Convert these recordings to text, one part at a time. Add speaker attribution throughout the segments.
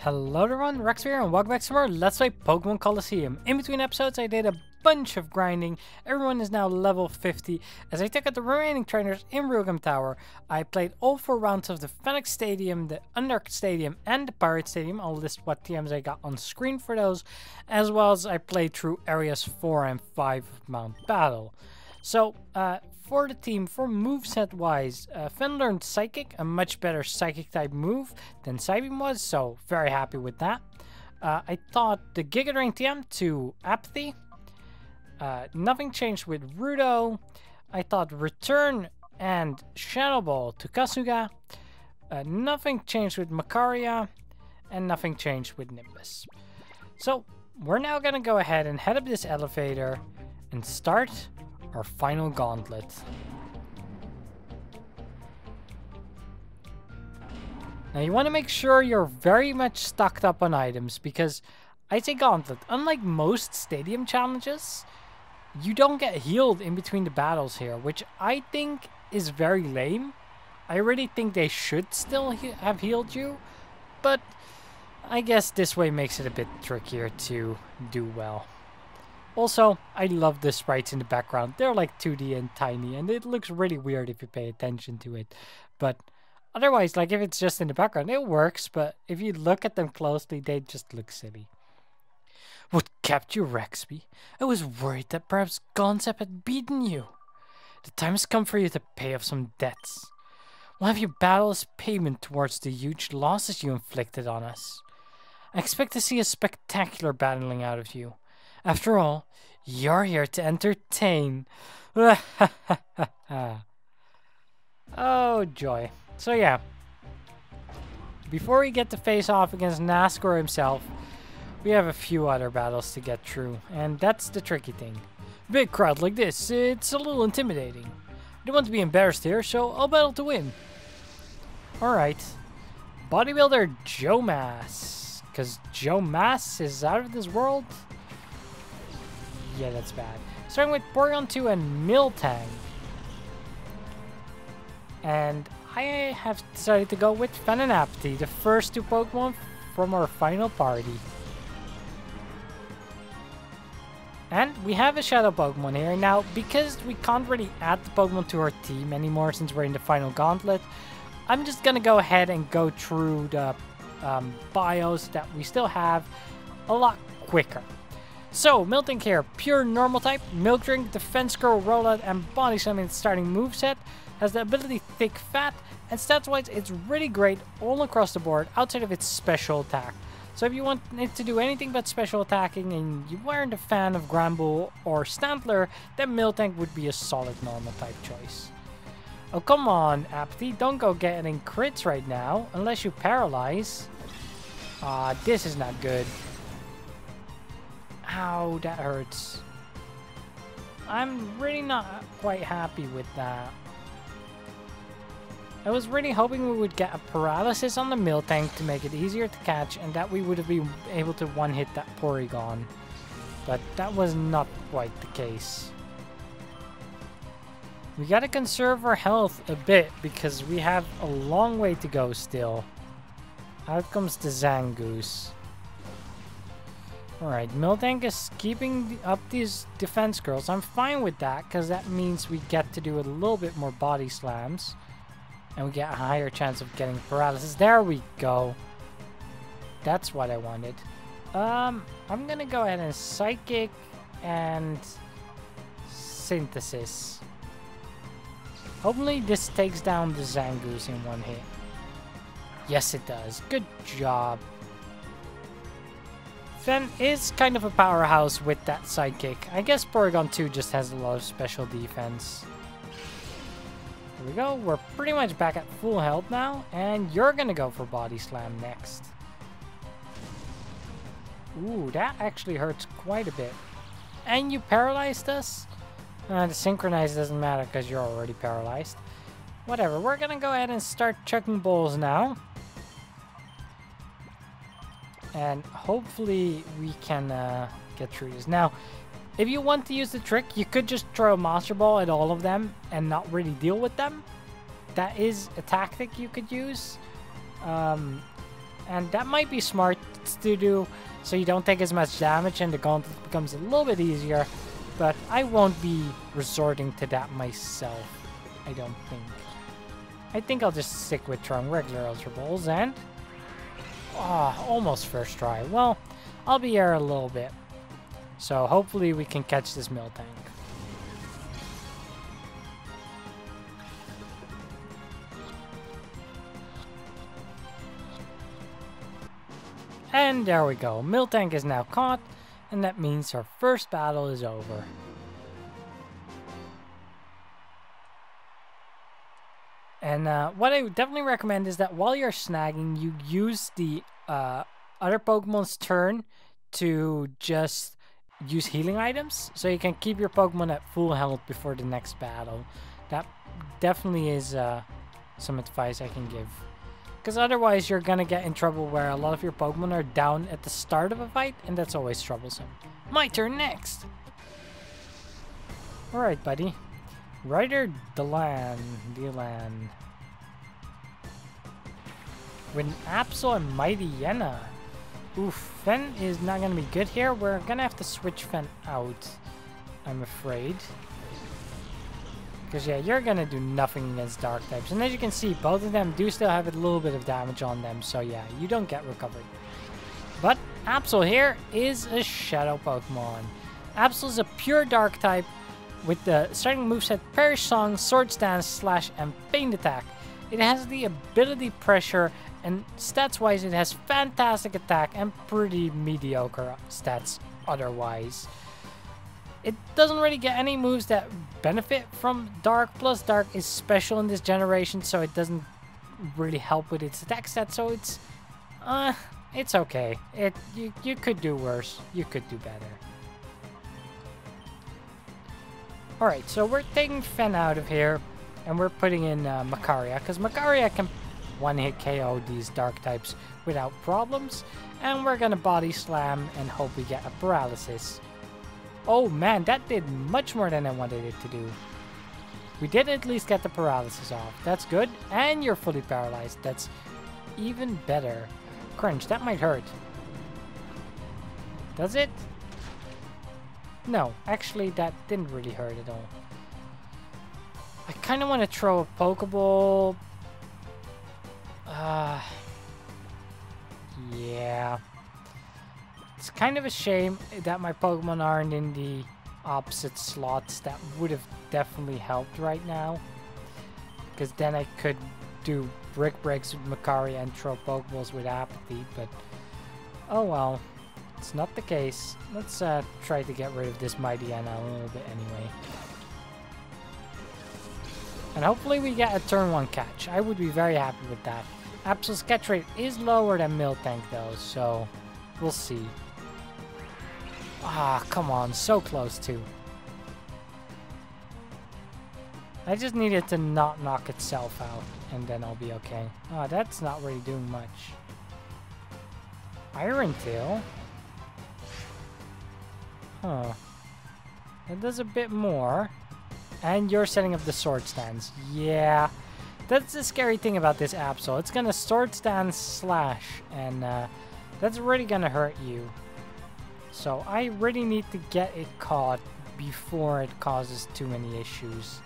Speaker 1: Hello everyone, Raxby here and welcome back to more Let's Play Pokémon Colosseum. In between episodes I did a bunch of grinding. Everyone is now level 50 as I took out the remaining trainers in Realgam Tower. I played all 4 rounds of the Phoenix Stadium, the Underk Stadium and the Pirate Stadium. I'll list what TMs I got on screen for those, as well as I played through areas 4 and 5 of Mount Battle. So, for the team, for moveset wise, Finn learned Psychic, a much better Psychic type move than Psybeam was, so very happy with that. I taught the Giga Drain TM to Apathy. Nothing changed with Rudo. I taught Return and Shadow Ball to Kasuga. Nothing changed with Makaria, and nothing changed with Nimbus. So, we're now gonna go ahead and head up this elevator and start our final gauntlet. Now you want to make sure you're very much stocked up on items, because I say Gauntlet, unlike most stadium challenges, you don't get healed in between the battles here, which I think is very lame. I really think they should still have healed you, but I guess this way makes it a bit trickier to do well. Also, I love the sprites in the background. They're like 2D and tiny, and it looks really weird if you pay attention to it. But otherwise, like if it's just in the background, it works, but if you look at them closely, they just look silly. What kept you, Raxby? I was worried that perhaps Gauntlet had beaten you. The time has come for you to pay off some debts. We'll have you battle as payment towards the huge losses you inflicted on us. I expect to see a spectacular battling out of you. After all, you're here to entertain. Oh, joy. So yeah, before we get to face off against Nazgûr himself, we have a few other battles to get through, and that's the tricky thing. Big crowd like this, it's a little intimidating. I don't want to be embarrassed here, so I'll battle to win. Alright, bodybuilder Joe Mass, because Joe Mass is out of this world. Yeah, that's bad. Starting with Porygon 2 and Miltank. And I have decided to go with Fan and Apathy, the first 2 Pokemon from our final party. And we have a Shadow Pokemon here. Now, because we can't really add the Pokemon to our team anymore since we're in the final Gauntlet, I'm just gonna go ahead and go through the bios that we still have a lot quicker. So, Miltank here, pure normal type, Milk Drink, Defense Curl, Rollout, and Body Slam in its starting moveset. Has the ability Thick Fat, and stats-wise it's really great all across the board outside of its special attack. So if you want it to do anything but special attacking and you weren't a fan of Granbull or Stantler, then Miltank would be a solid normal type choice. Oh, come on, Apathy, don't go getting crits right now, unless you paralyze. This is not good. Ow, that hurts. I'm really not quite happy with that. I was really hoping we would get a paralysis on the Miltank to make it easier to catch, and that we would have been able to one-hit that Porygon. But that was not quite the case. We gotta conserve our health a bit, because we have a long way to go still. Out comes the Zangoose. Alright, Miltank is keeping up these defense curls. I'm fine with that, because that means we get to do a little bit more body slams. And we get a higher chance of getting paralysis. There we go. That's what I wanted. I'm gonna go ahead and Psychic and Synthesis. Hopefully this takes down the Zangoose in one hit. Yes, it does. Good job. Fen is kind of a powerhouse with that Psychic. I guess Porygon 2 just has a lot of special defense. Here we go. We're pretty much back at full health now, and you're gonna go for Body Slam next. Ooh, that actually hurts quite a bit. And you paralyzed us? The Synchronize doesn't matter because you're already paralyzed. Whatever, we're gonna go ahead and start chucking balls now. And hopefully we can get through this. Now, if you want to use the trick, you could just throw a Master Ball at all of them and not really deal with them. That is a tactic you could use. And that might be smart to do so you don't take as much damage and the Gauntlet becomes a little bit easier. But I won't be resorting to that myself, I don't think. I think I'll just stick with throwing regular Ultra Balls and... almost first try. Well, I'll be here a little bit. So hopefully we can catch this Miltank. And there we go. Miltank is now caught, and that means our first battle is over. And what I would definitely recommend is that while you're snagging, you use the other Pokemon's turn to just use healing items, so you can keep your Pokemon at full health before the next battle. That definitely is some advice I can give. Because otherwise you're gonna get in trouble where a lot of your Pokemon are down at the start of a fight, and that's always troublesome. My turn next! Alright, buddy. Ryder Delan. With Absol and Mighty Yenna. Oof, Fen is not gonna be good here. We're gonna have to switch Fen out, I'm afraid. Because, yeah, you're going to do nothing against Dark types. And as you can see, both of them do still have a little bit of damage on them. So, yeah, you don't get recovery. But Absol here is a Shadow Pokemon. Absol is a pure Dark type with the starting moveset Perish Song, Sword Stance, Slash, and Pain Attack. It has the ability Pressure, and stats-wise, it has fantastic attack and pretty mediocre stats otherwise. It doesn't really get any moves that benefit from Dark, plus Dark is special in this generation, so it doesn't really help with its attack stats, so it's okay. You could do worse. You could do better. Alright, so we're taking Fen out of here, and we're putting in Makaria, because Makaria can one-hit KO these Dark types without problems, and we're gonna Body Slam and hope we get a Paralysis. Oh man, that did much more than I wanted it to do. We did at least get the paralysis off. That's good. And you're fully paralyzed. That's even better. Crunch, that might hurt. Does it? No, actually that didn't really hurt at all. I kind of want to throw a Pokeball. Yeah. It's kind of a shame that my Pokemon aren't in the opposite slots. That would have definitely helped right now. Because then I could do Brick Breaks with Makaria and throw Pokeballs with Apathy. But, oh well. It's not the case. Let's try to get rid of this Mighty Yenna a little bit anyway. And hopefully we get a turn 1 catch. I would be very happy with that. Absol's catch rate is lower than Miltank though, so we'll see. Ah, come on, so close too. I just need it to not knock itself out, and then I'll be okay. Ah, that's not really doing much. Iron Tail? Huh. That does a bit more. And you're setting up the Sword Stance. Yeah. That's the scary thing about this Absol. It's gonna Sword Stance Slash, and that's really gonna hurt you. So I really need to get it caught before it causes too many issues.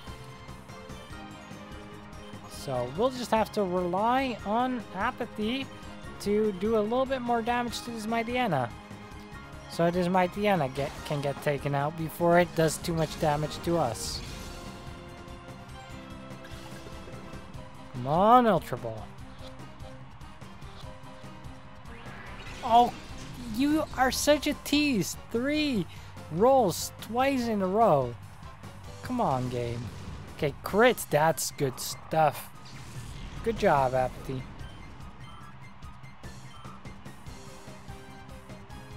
Speaker 1: So we'll just have to rely on Apathy to do a little bit more damage to this Mighty Yenna. So this Mighty Yenna can get taken out before it does too much damage to us. Come on, Ultra Ball. Oh, you are such a tease. 3 rolls twice in a row. Come on, game. Okay, crits. That's good stuff. Good job, Apathy.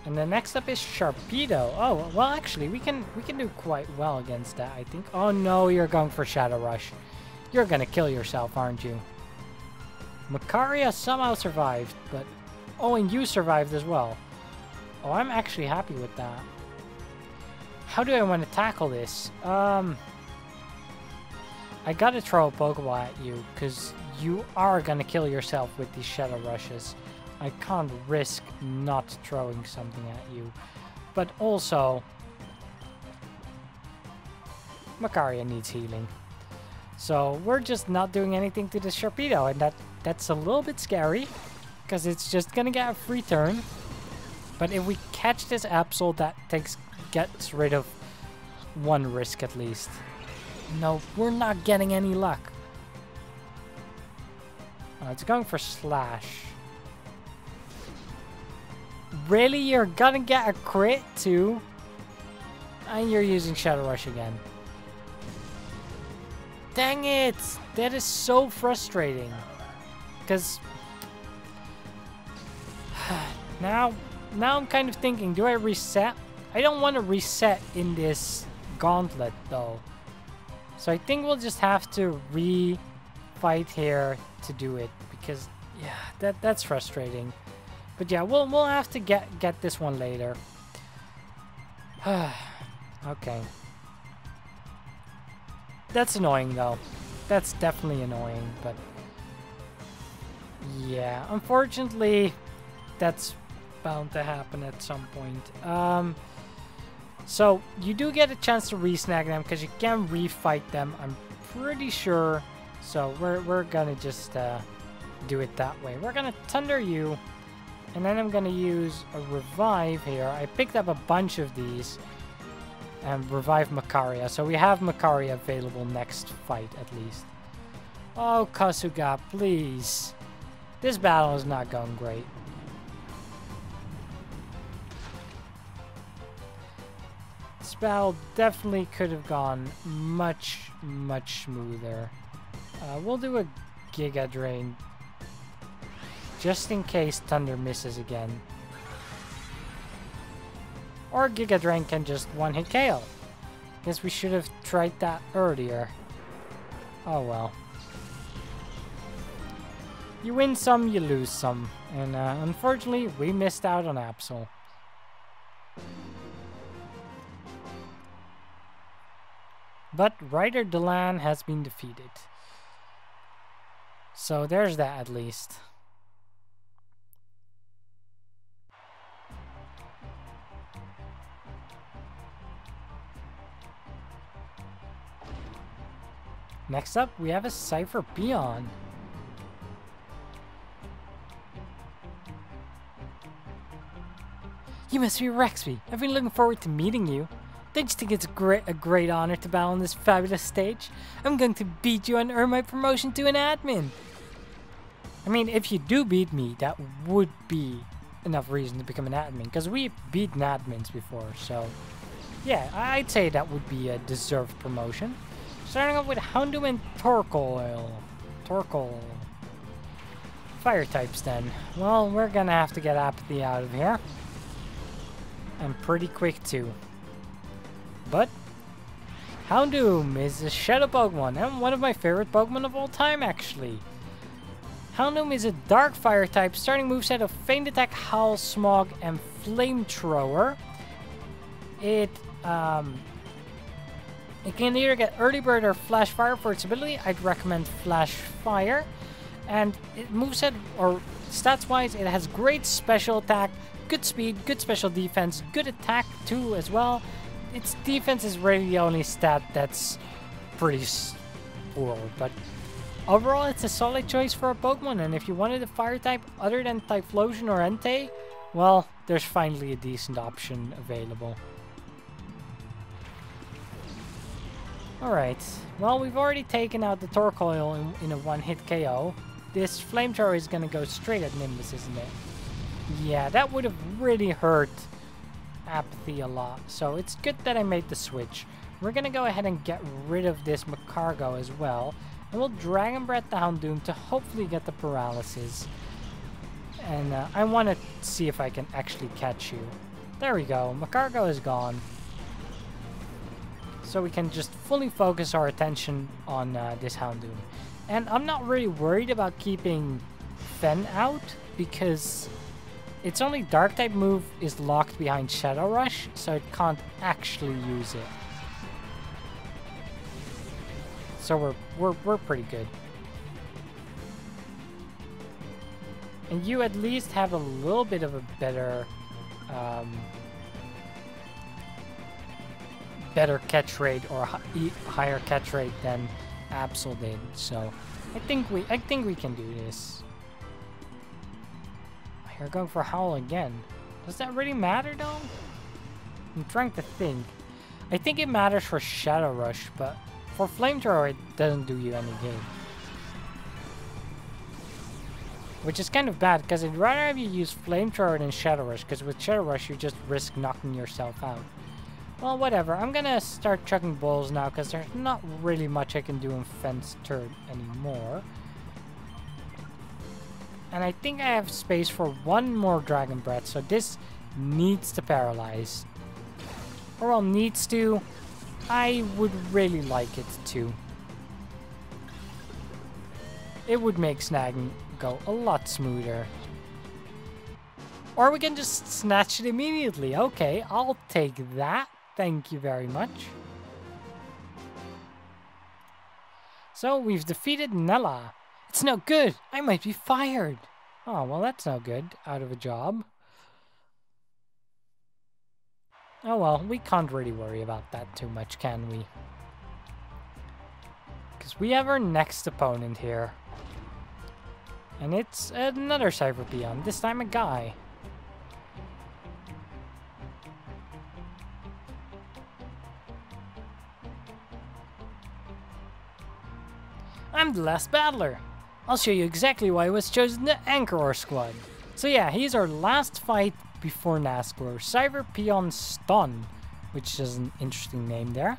Speaker 1: And the next up is Sharpedo. Oh, well, actually, we can do quite well against that, I think. Oh no, you're going for Shadow Rush. You're gonna kill yourself, aren't you? Makaria somehow survived, but... Oh, and you survived as well. Oh, I'm actually happy with that. How do I want to tackle this? I gotta throw a Pokeball at you, because you are gonna kill yourself with these Shadow Rushes. I can't risk not throwing something at you. But also, Macaria needs healing. So we're just not doing anything to this Sharpedo, and that's a little bit scary, because it's just gonna get a free turn. But if we catch this Absol, that gets rid of one risk at least. No, we're not getting any luck. Oh, it's going for Slash. Really? You're gonna get a crit too? And you're using Shadow Rush again. Dang it! That is so frustrating. Because now I'm kind of thinking, do I reset? I don't want to reset in this Gauntlet though. So I think we'll just have to re-fight here to do it, because yeah, that's frustrating. But yeah, we'll have to get this one later. Okay. That's annoying though. That's definitely annoying, but yeah, unfortunately that's bound to happen at some point. So you do get a chance to re-snag them because you can refight them, I'm pretty sure. So we're gonna just do it that way. We're gonna Thunder you, and then I'm gonna use a Revive here. I picked up a bunch of these. And revive Macaria. So we have Macaria available next fight at least. Oh, Kasuga, please. This battle is not going great. This battle definitely could have gone much, much smoother. We'll do a Giga Drain just in case Thunder misses again. Or Giga Drain can just one-hit KO. Guess we should have tried that earlier. Oh well. You win some, you lose some. And unfortunately, we missed out on Absol. But Ryder Delan has been defeated. So there's that at least. Next up, we have a Cypher Peon. You must be Raxby. I've been looking forward to meeting you. Don't you think it's a great honor to battle on this fabulous stage? I'm going to beat you and earn my promotion to an admin. I mean, if you do beat me, that would be enough reason to become an admin, because we've beaten admins before, so yeah, I'd say that would be a deserved promotion. Starting off with Houndoom and Torkoal. Fire types then. Well, we're gonna have to get Apathy out of here. And pretty quick too. But Houndoom is a Shadow Pokemon and one of my favorite Pokemon of all time actually. Houndoom is a Dark Fire type, starting moveset of Feint Attack, Howl, Smog, and Flamethrower. It can either get Early Bird or Flash Fire for its ability. I'd recommend Flash Fire. And it moveset, or stats wise, it has great special attack, good speed, good special defense, good attack too as well. Its defense is really the only stat that's pretty poor, but overall it's a solid choice for a Pokemon. And if you wanted a fire type other than Typhlosion or Entei, well, there's finally a decent option available. Alright, well, we've already taken out the Torkoal in a one-hit KO. This Flamethrower is gonna go straight at Nimbus, isn't it? Yeah, that would have really hurt Apathy a lot. So it's good that I made the switch. We're gonna go ahead and get rid of this Macargo as well. And we'll Dragon Breath the Houndoom to hopefully get the Paralysis. And I want to see if I can actually catch you. There we go, Macargo is gone. So we can just fully focus our attention on this Houndoom. And I'm not really worried about keeping Fen out, because its only Dark-type move is locked behind Shadow Rush, so it can't actually use it. So we're pretty good. And you at least have a little bit of a better better catch rate or higher catch rate than Absol did. So I think we can do this. You're going for Howl again. Does that really matter though? I'm trying to think. I think it matters for Shadow Rush, but for Flamethrower it doesn't do you any good. Which is kind of bad, because I'd rather have you use Flamethrower than Shadow Rush, because with Shadow Rush you just risk knocking yourself out. Well, whatever. I'm gonna start chucking balls now, because there's not really much I can do in Fence Turret anymore. And I think I have space for one more Dragon Breath, so this needs to paralyze. Or well, needs to. I would really like it to. It would make snagging go a lot smoother. Or we can just snatch it immediately. Okay, I'll take that. Thank you very much. So we've defeated Nella. It's no good. I might be fired. Oh, well, that's no good. Out of a job. Oh well, we can't really worry about that too much, can we? Because we have our next opponent here. And it's another Cyber Peon, this time a guy. I'm the last battler. I'll show you exactly why I was chosen the Anchor squad. So yeah, he's our last fight before Nazgul. Cyber Peon Stun, which is an interesting name there.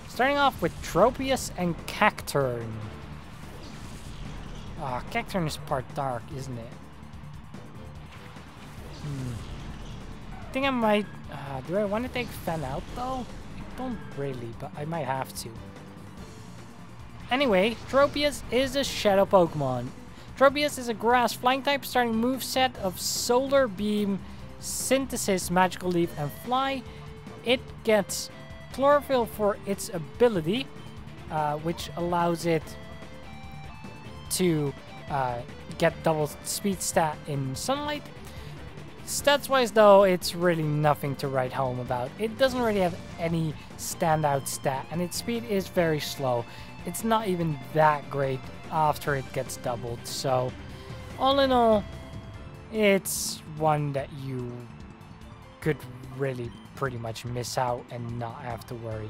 Speaker 1: Starting off with Tropius and Cacturn. Ah, Cacturn is part dark, isn't it? I think I might... do I want to take Fen out though? I don't really, but I might have to. Anyway, Tropius is a Shadow Pokemon. Tropius is a grass flying type starting moveset of Solar Beam, Synthesis, Magical Leaf, and Fly. It gets Chlorophyll for its ability, which allows it to get double speed stat in sunlight. Stats wise though, it's really nothing to write home about. It doesn't really have any standout stat, and its speed is very slow. It's not even that great after it gets doubled, so all in all, it's one that you could really pretty much miss out and not have to worry.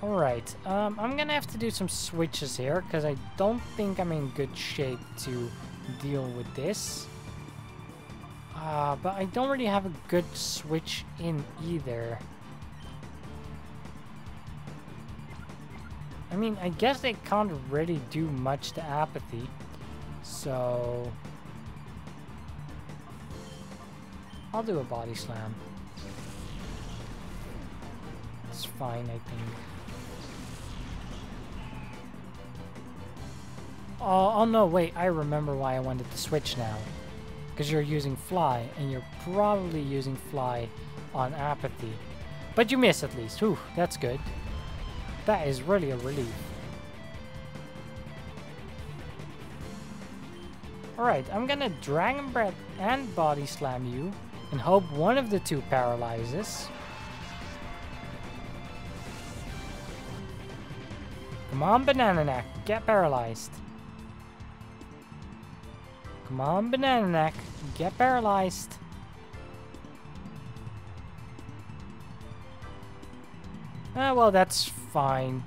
Speaker 1: Alright, I'm gonna have to do some switches here, because I don't think I'm in good shape to deal with this. But I don't really have a good switch in either. I mean, I guess they can't really do much to Apathy, so I'll do a Body Slam. It's fine, I think. Oh no, wait, I remember why I wanted to switch now. Because you're using Fly, and you're probably using Fly on Apathy. But you miss at least. Whew, that's good. That is really a relief. Alright, I'm gonna Dragon Breath and Body Slam you, and hope one of the two paralyzes. Come on, Banana Neck, get paralyzed. Come on, Banana Neck, get paralyzed. Well, that's fine.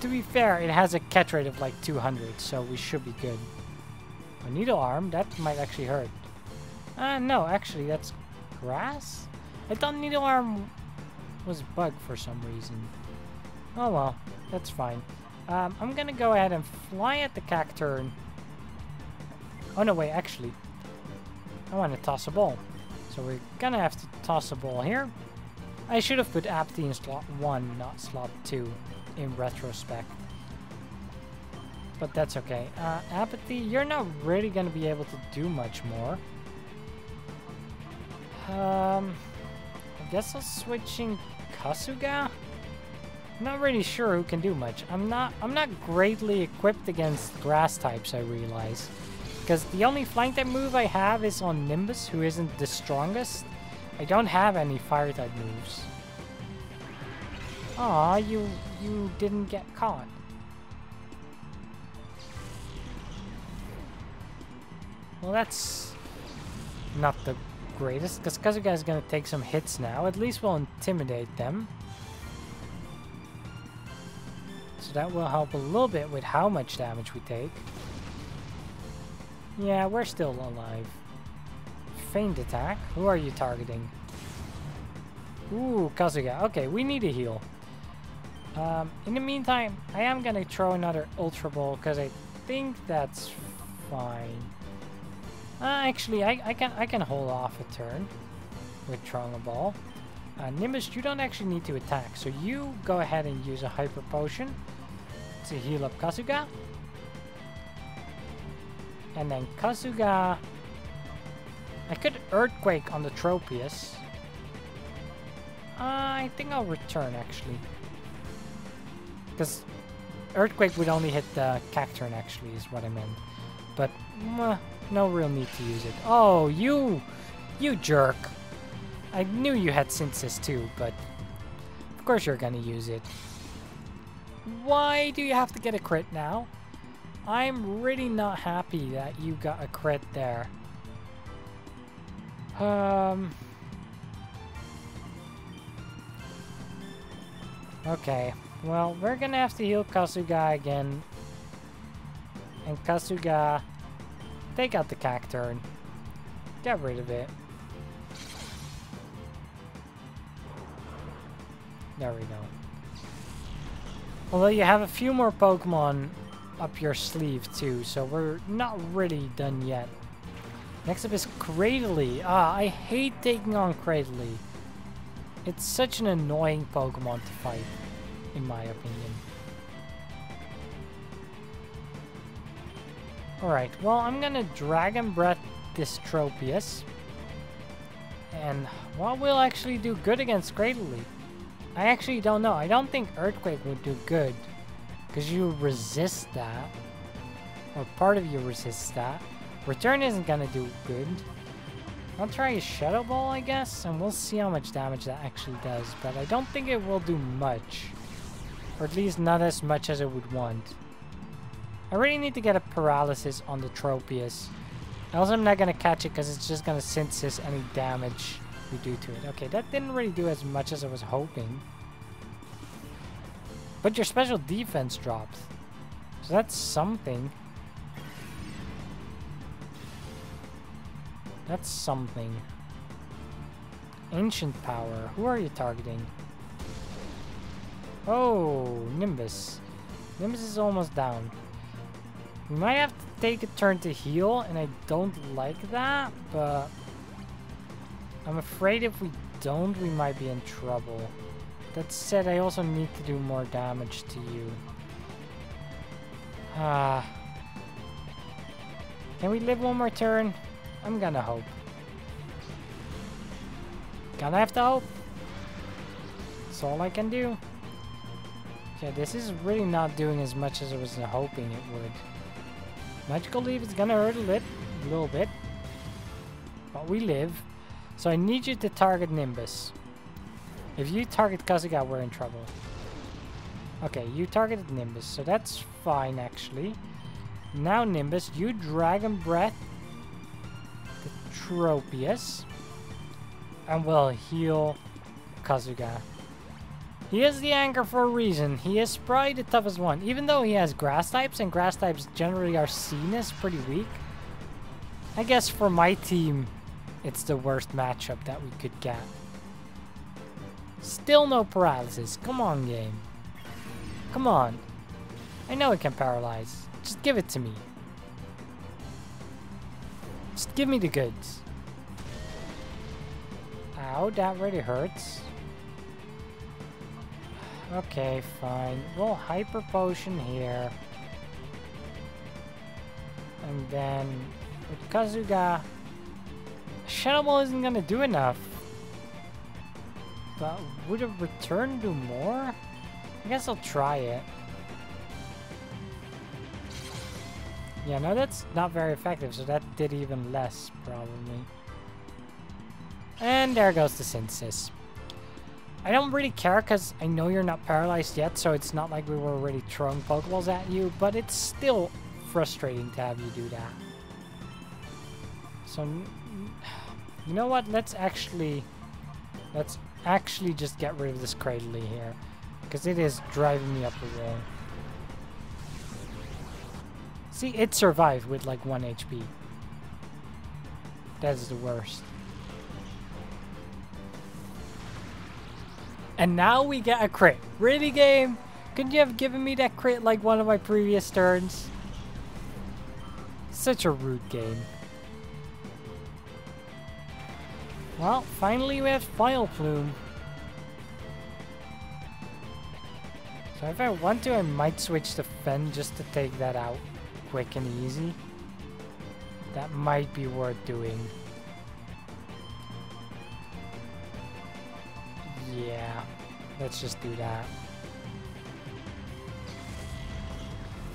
Speaker 1: To be fair, it has a catch rate of like 200, so we should be good. A Needle Arm, that might actually hurt. No, actually, that's grass? I thought Needle Arm was bug for some reason. Oh well, that's fine. I'm gonna go ahead and fly at the Cacturn. Oh no, wait, actually, I want to toss a ball. So we're gonna have to toss a ball here. I should have put Apathy in slot 1, not slot 2, in retrospect. But that's okay. Apathy, you're not really gonna be able to do much more. I guess I'll switch in Kasuga? Not really sure who can do much. I'm not greatly equipped against grass types, I realize. Because the only flying type move I have is on Nimbus, who isn't the strongest. I don't have any fire type moves. Aw, you didn't get caught. Well, that's not the greatest, because Kazuga is going to take some hits now. At least we'll intimidate them. So that will help a little bit with how much damage we take. Yeah, we're still alive. Feint attack. Who are you targeting? Ooh, Kazuga. Okay, we need a heal. In the meantime, I am going to throw another Ultra Ball, because I think that's fine. Actually, I can hold off a turn with throwing a ball. Nimbus, you don't actually need to attack, so you go ahead and use a Hyper Potion to heal up Kazuga. And then Kazuga... I could Earthquake on the Tropius. I think I'll return, actually. Because Earthquake would only hit the Cacturn, actually, is what I meant. But, no real need to use it. Oh, you jerk. I knew you had Synthesis too, but of course you're gonna use it. Why do you have to get a crit now? I'm really not happy that you got a crit there. Okay, well, we're gonna have to heal Kazuga again. And Kazuga, take out the Cacturn. Get rid of it. There we go. Although you have a few more Pokemon up your sleeve too, so we're not really done yet. Next up is Cradily. I hate taking on Cradily. It's such an annoying Pokemon to fight, in my opinion. Alright, well, I'm gonna Dragon Breath this Tropius. And what will actually do good against Cradily? I actually don't know. I don't think Earthquake would do good, because you resist that. Or part of you resists that. Return isn't gonna do good. I'll try a Shadow Ball, I guess, and we'll see how much damage that actually does. But I don't think it will do much. Or at least not as much as I would want. I really need to get a Paralysis on the Tropius. Else I'm not gonna catch it because it's just gonna synthesis any damage we do to it. Okay, that didn't really do as much as I was hoping. But your special defense dropped. So that's something. That's something. Ancient Power. Who are you targeting? Oh, Nimbus. Nimbus is almost down. We might have to take a turn to heal, and I don't like that, but I'm afraid if we don't, we might be in trouble. That said, I also need to do more damage to you. Can we live one more turn? I'm gonna hope. Gonna have to hope. That's all I can do. Okay, this is really not doing as much as I was hoping it would. Magical Leaf is gonna hurt a little bit. But we live. So I need you to target Nimbus. If you target Kazuga, we're in trouble. Okay, you targeted Nimbus, so that's fine actually. Now Nimbus, you Dragon Breath the Tropius. And we'll heal Kazuga. He is the anchor for a reason. He is probably the toughest one. Even though he has grass types, and grass types generally are seen as pretty weak. I guess for my team, it's the worst matchup that we could get. Still no paralysis. Come on, game. Come on. I know it can paralyze. Just give it to me. Just give me the goods. Ow, that really hurts. Okay, fine. We'll Hyper Potion here. And then with Kazuga, Shadow Ball isn't gonna do enough. But would a return do more? I guess I'll try it. Yeah, no, that's not very effective, so that did even less, probably. And there goes the synthesis. I don't really care, because I know you're not paralyzed yet, so it's not like we were already throwing Pokeballs at you, but it's still frustrating to have you do that. So, you know what? Let's actually just get rid of this Cradley here, because it is driving me up the wall. See, it survived with like 1 HP. That is the worst. And now we get a crit. Really, game? Couldn't you have given me that crit like one of my previous turns? Such a rude game. Well, finally we have File Plume. So if I want to, I might switch to Fen just to take that out quick and easy. That might be worth doing. Yeah, let's just do that.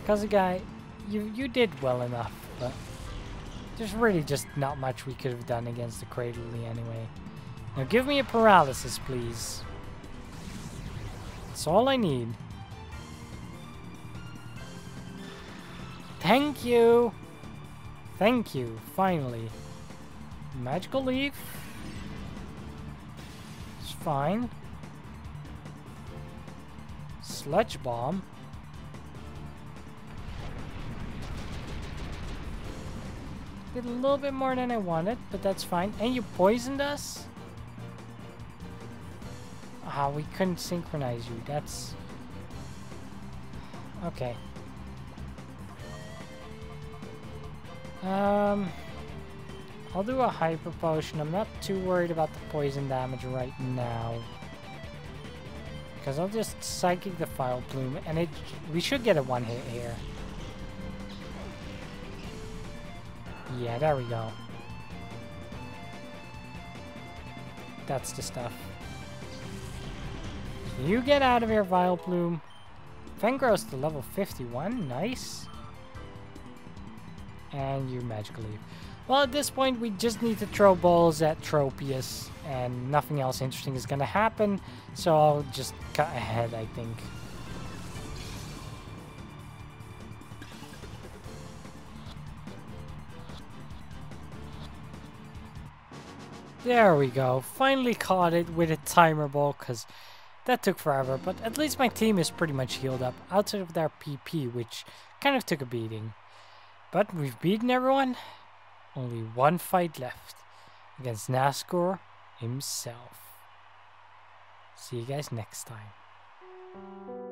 Speaker 1: Kazugai, you did well enough, but there's really just not much we could have done against the Cradley anyway. Now give me a paralysis, please. That's all I need. Thank you! Thank you, finally. Magical Leaf. It's fine. Sludge Bomb. Did a little bit more than I wanted, but that's fine. And you poisoned us? Ah, we couldn't synchronize you. That's... okay. I'll do a Hyper Potion. I'm not too worried about the poison damage right now. Because I'll just Psychic the File Plume, and we should get a one-hit here. Yeah, there we go. That's the stuff. You get out of here, Vile Plume. Fengro's to level 51. Nice. And you Magical Leaf. Well, at this point, we just need to throw balls at Tropius, and nothing else interesting is going to happen, so I'll just cut ahead, I think. There we go. Finally caught it with a timer ball, because that took forever, but at least my team is pretty much healed up, outside of their PP, which kind of took a beating. But we've beaten everyone. Only one fight left against Nazgul himself. See you guys next time.